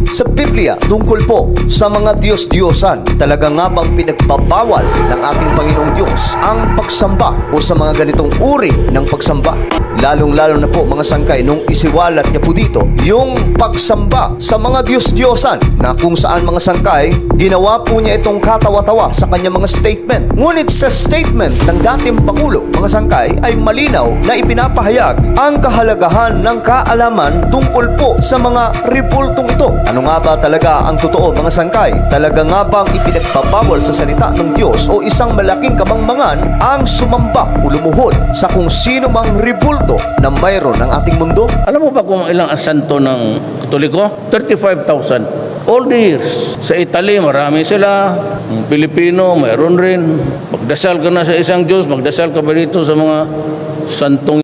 sa Biblia tungkol po sa mga Diyos-Diyosan? Talaga nga bang pinagpabawal ng ating Panginoong Diyos ang pagsamba o sa mga ganitong uri ng pagsamba? Lalong-lalo na po mga sangkay nung isiwalat niya po dito yung pagsamba sa mga Diyos-Diyosan na kung saan mga sangkay ginawa po niya itong katawa-tawa sa kanyang mga statement. Ngunit sa statement ng dating Pangulo mga sangkay ay malinaw na ipinapahayag ang kahalagahan ng kaalaman tungkol po sa mga ribultong ito. Ano nga ba talaga ang totoo mga sangkay? Talaga nga bang ipinagpabawal sa salita ng Diyos o isang malaking kamangmangan ang sumamba o lumuhod sa kung sino mang ribulto na mayroon ng ating mundo? Alam mo ba kung ilang asanto ng Katoliko? 35,000. All the years. Sa Italy, marami sila. Ang Pilipino, mayroon rin. Magdasal ka na sa isang Diyos, magdasal ka ba dito sa mga santong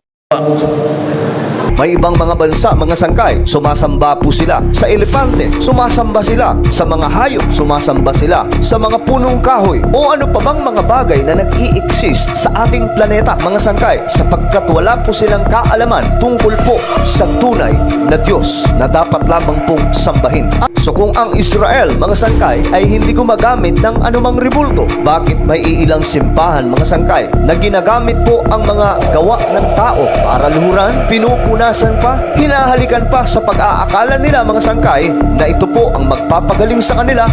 May ibang mga bansa, mga sangkay, sumasamba po sila sa elepante, sumasamba sila sa mga hayop, sumasamba sila sa mga punong kahoy o ano pa bang mga bagay na nag-i-exist sa ating planeta, mga sangkay, sapagkat wala po silang kaalaman tungkol po sa tunay na Diyos na dapat lamang pong sambahin. So kung ang Israel, mga sangkay, ay hindi gumagamit ng anumang ribulto, bakit may iilang simbahan, mga sangkay, na ginagamit po ang mga gawa ng tao para luhuran, pinupunasan pa, hinahalikan pa sa pag-aakala nila, mga sangkay, na ito po ang magpapagaling sa kanila?